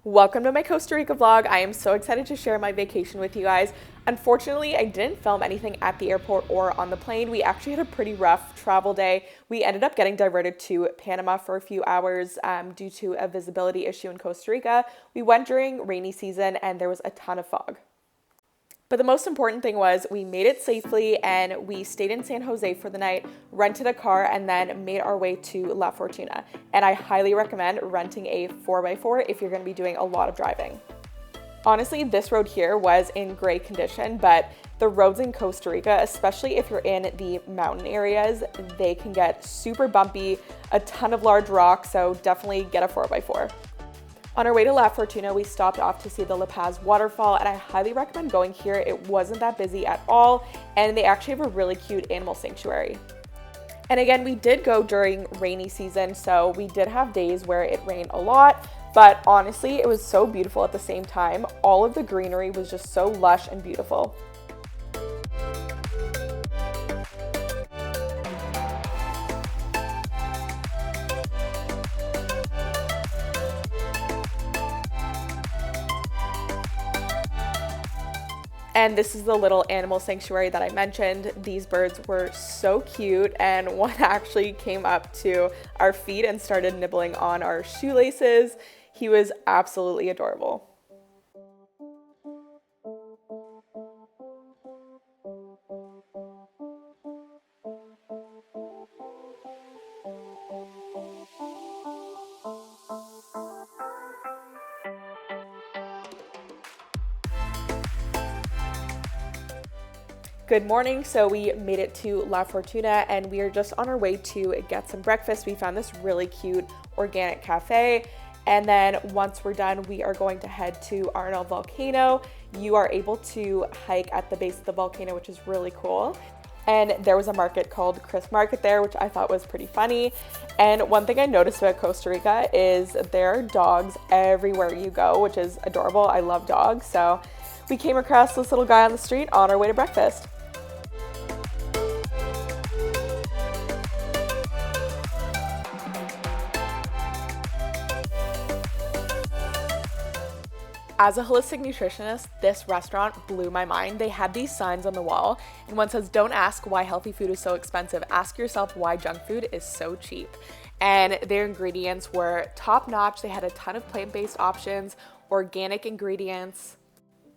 Welcome to my Costa Rica vlog. I am so excited to share my vacation with you guys. Unfortunately, I didn't film anything at the airport or on the plane. We actually had a pretty rough travel day. We ended up getting diverted to Panama for a few hours due to a visibility issue in Costa Rica. We went during rainy season and there was a ton of fog. But the most important thing was we made it safely and we stayed in San Jose for the night, rented a car, and then made our way to La Fortuna. And I highly recommend renting a 4x4 if you're going to be doing a lot of driving. Honestly, this road here was in great condition, but the roads in Costa Rica, especially if you're in the mountain areas, they can get super bumpy, a ton of large rocks, so definitely get a 4x4. On our way to La Fortuna, we stopped off to see the Paz Waterfall, and I highly recommend going here. It wasn't that busy at all, and they actually have a really cute animal sanctuary. And again, we did go during rainy season, so we did have days where it rained a lot, but honestly, it was so beautiful at the same time. All of the greenery was just so lush and beautiful. And this is the little animal sanctuary that I mentioned. These birds were so cute, and one actually came up to our feet and started nibbling on our shoelaces. He was absolutely adorable. Good morning. So we made it to La Fortuna and we are just on our way to get some breakfast. We found this really cute organic cafe. And then once we're done, we are going to head to Arenal Volcano. You are able to hike at the base of the volcano, which is really cool. And there was a market called Chris Market there, which I thought was pretty funny. And one thing I noticed about Costa Rica is there are dogs everywhere you go, which is adorable. I love dogs. So we came across this little guy on the street on our way to breakfast. As a holistic nutritionist, this restaurant blew my mind. They had these signs on the wall, and one says, "Don't ask why healthy food is so expensive. Ask yourself why junk food is so cheap." And their ingredients were top notch. They had a ton of plant-based options, organic ingredients.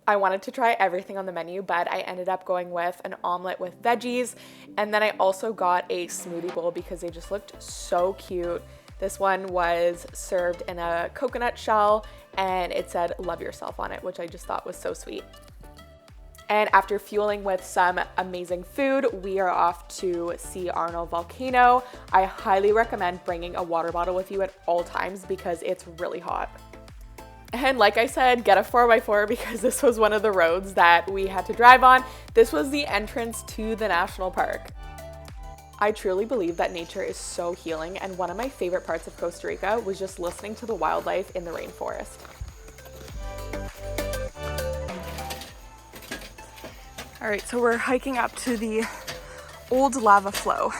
I wanted to try everything on the menu, but I ended up going with an omelet with veggies. And then I also got a smoothie bowl because they just looked so cute. This one was served in a coconut shell and it said "Love yourself" on it, which I just thought was so sweet. And after fueling with some amazing food, we are off to see Arenal Volcano. I highly recommend bringing a water bottle with you at all times because it's really hot. And like I said, get a 4x4 because this was one of the roads that we had to drive on. This was the entrance to the national park. I truly believe that nature is so healing, and one of my favorite parts of Costa Rica was just listening to the wildlife in the rainforest. All right, so we're hiking up to the old lava flow.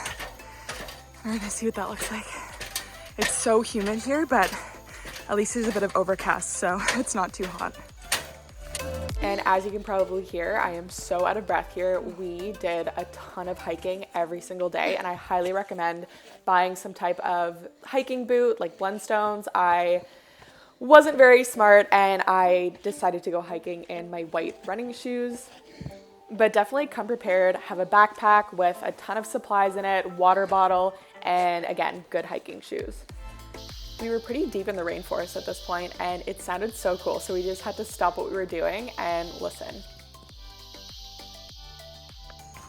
We're gonna see what that looks like. It's so humid here, but at least there's a bit of overcast, so it's not too hot. And as you can probably hear, I am so out of breath here. We did a ton of hiking every single day, and I highly recommend buying some type of hiking boot like Blundstones. I wasn't very smart and I decided to go hiking in my white running shoes. But definitely come prepared, have a backpack with a ton of supplies in it, water bottle, and again, good hiking shoes. We were pretty deep in the rainforest at this point and it sounded so cool, so we just had to stop what we were doing and listen.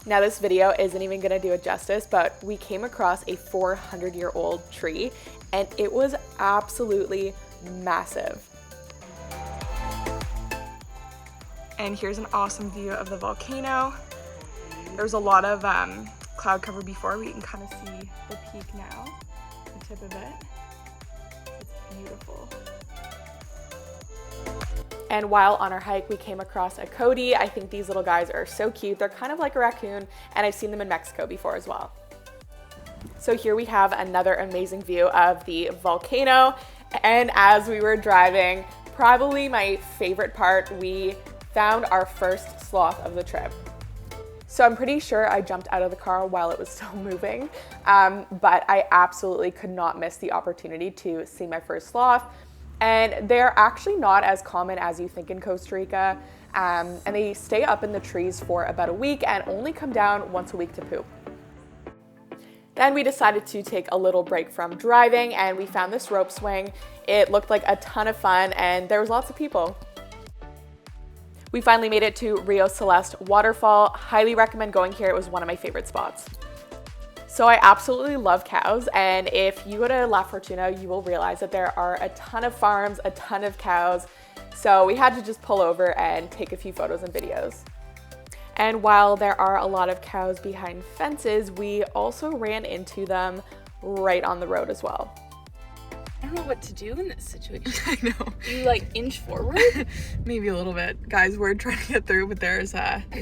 Now this video isn't even gonna do it justice, but we came across a 400-year-old tree and it was absolutely massive. And here's an awesome view of the volcano. There was a lot of cloud cover before, we can kind of see the peak now, the tip of it. Beautiful. And while on our hike, we came across a coyote. I think these little guys are so cute. They're kind of like a raccoon, and I've seen them in Mexico before as well. So here we have another amazing view of the volcano. And as we were driving, Probably my favorite part, we found our first sloth of the trip. So I'm pretty sure I jumped out of the car while it was still moving, but I absolutely could not miss the opportunity to see my first sloth. And they're actually not as common as you think in Costa Rica, and they stay up in the trees for about a week and only come down once a week to poop. Then we decided to take a little break from driving and we found this rope swing. It looked like a ton of fun and there was lots of people. We finally made it to Rio Celeste Waterfall. Highly recommend going here. It was one of my favorite spots. So I absolutely love cows, and if you go to La Fortuna, you will realize that there are a ton of farms, a ton of cows. So we had to just pull over and take a few photos and videos. And while there are a lot of cows behind fences, we also ran into them right on the road as well. I don't know what to do in this situation. I know. You like inch forward? Maybe a little bit. Guys, we're trying to get through, but there's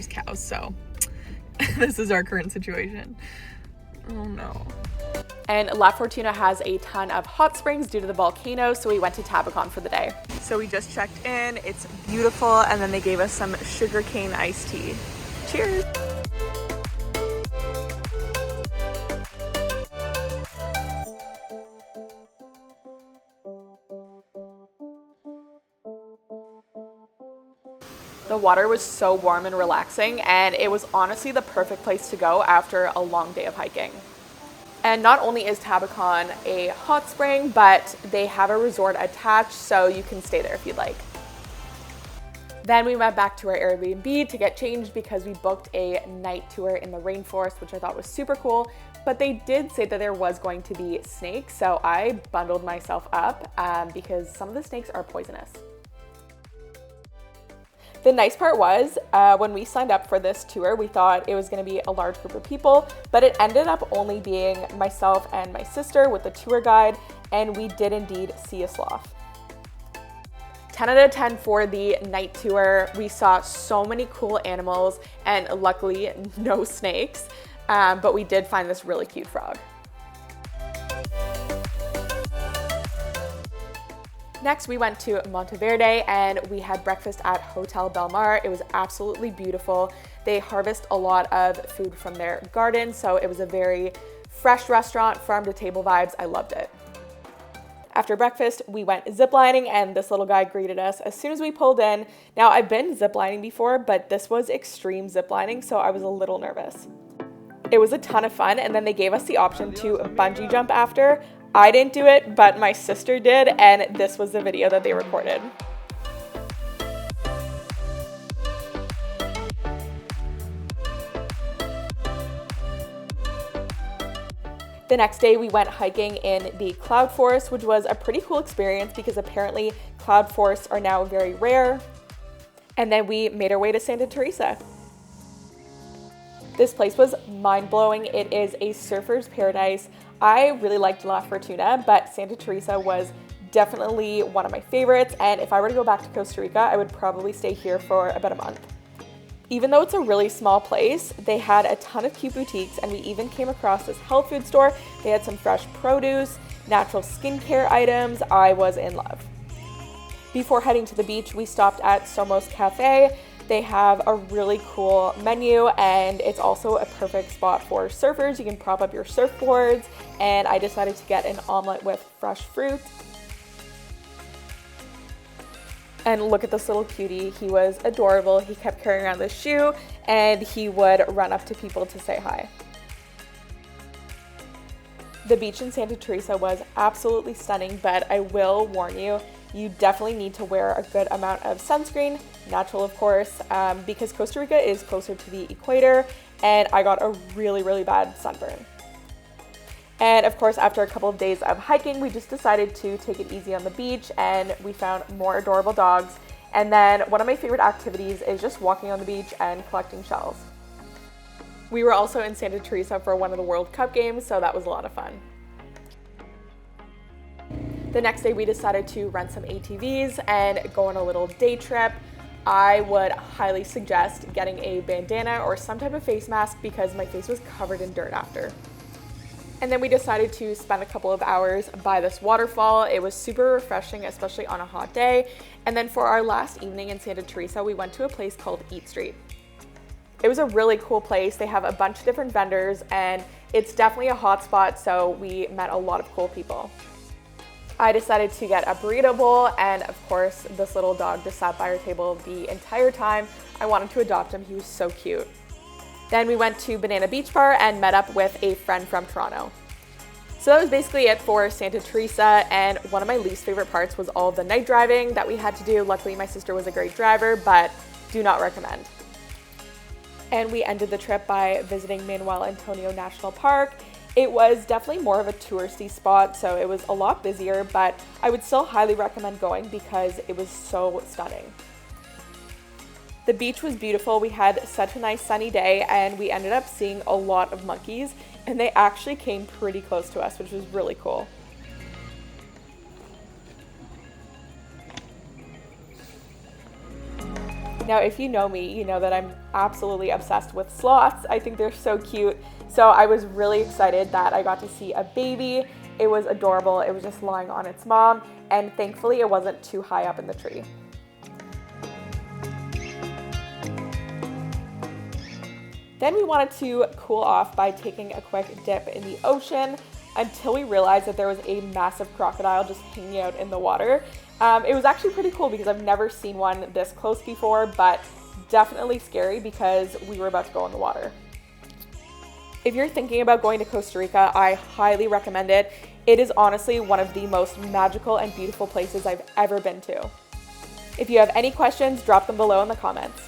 cows, so this is our current situation. Oh no. And La Fortuna has a ton of hot springs due to the volcano, so we went to Tabacon for the day. So we just checked in, it's beautiful, and then they gave us some sugarcane iced tea. Cheers! The water was so warm and relaxing, and it was honestly the perfect place to go after a long day of hiking. And not only is Tabacon a hot spring, but they have a resort attached, so you can stay there if you'd like. Then we went back to our Airbnb to get changed because we booked a night tour in the rainforest, which I thought was super cool, but they did say that there was going to be snakes, so I bundled myself up because some of the snakes are poisonous. The nice part was, when we signed up for this tour, we thought it was going to be a large group of people, but it ended up only being myself and my sister with the tour guide, and we did indeed see a sloth. 10 out of 10 for the night tour. We saw so many cool animals, and luckily no snakes, but we did find this really cute frog. Next, we went to Monteverde and we had breakfast at Hotel Del Mar. It was absolutely beautiful. They harvest a lot of food from their garden, so it was a very fresh restaurant, farm to table vibes. I loved it. After breakfast, we went ziplining and this little guy greeted us as soon as we pulled in. Now, I've been ziplining before, but this was extreme ziplining, so I was a little nervous. It was a ton of fun, and then they gave us the option to bungee jump after. I didn't do it, but my sister did, and this was the video that they recorded. The next day we went hiking in the cloud forest, which was a pretty cool experience because apparently cloud forests are now very rare. And then we made our way to Santa Teresa. This place was mind-blowing. It is a surfer's paradise. I really liked La Fortuna, but Santa Teresa was definitely one of my favorites. And if I were to go back to Costa Rica, I would probably stay here for about a month. Even though it's a really small place, they had a ton of cute boutiques, and we even came across this health food store. They had some fresh produce, natural skincare items. I was in love. Before heading to the beach, we stopped at Somos Cafe. They have a really cool menu, and it's also a perfect spot for surfers. You can prop up your surfboards, and I decided to get an omelet with fresh fruit. And look at this little cutie. He was adorable. He kept carrying around this shoe, and he would run up to people to say hi. The beach in Santa Teresa was absolutely stunning, but I will warn you, you definitely need to wear a good amount of sunscreen, natural of course, because Costa Rica is closer to the equator, and I got a really, really bad sunburn. And of course, after a couple of days of hiking, we just decided to take it easy on the beach, and we found more adorable dogs. And then one of my favorite activities is just walking on the beach and collecting shells. We were also in Santa Teresa for one of the World Cup games, so that was a lot of fun. The next day we decided to rent some ATVs and go on a little day trip. I would highly suggest getting a bandana or some type of face mask because my face was covered in dirt after. And then we decided to spend a couple of hours by this waterfall. It was super refreshing, especially on a hot day. And then for our last evening in Santa Teresa, we went to a place called Eat Street. It was a really cool place. They have a bunch of different vendors and it's definitely a hot spot, so we met a lot of cool people. I decided to get a burrito bowl, and of course, this little dog just sat by our table the entire time. I wanted to adopt him, he was so cute. Then we went to Banana Beach Bar and met up with a friend from Toronto. So that was basically it for Santa Teresa, and one of my least favorite parts was all the night driving that we had to do. Luckily, my sister was a great driver, but do not recommend. And we ended the trip by visiting Manuel Antonio National Park. It was definitely more of a touristy spot, so it was a lot busier, but I would still highly recommend going because it was so stunning. The beach was beautiful. We had such a nice sunny day and we ended up seeing a lot of monkeys, and they actually came pretty close to us, which was really cool. Now, if you know me, you know that I'm absolutely obsessed with sloths. I think they're so cute. So I was really excited that I got to see a baby. It was adorable. It was just lying on its mom, and thankfully it wasn't too high up in the tree. Then we wanted to cool off by taking a quick dip in the ocean until we realized that there was a massive crocodile just hanging out in the water. It was actually pretty cool because I've never seen one this close before, but definitely scary because we were about to go in the water. If you're thinking about going to Costa Rica, I highly recommend it. It is honestly one of the most magical and beautiful places I've ever been to. If you have any questions, drop them below in the comments.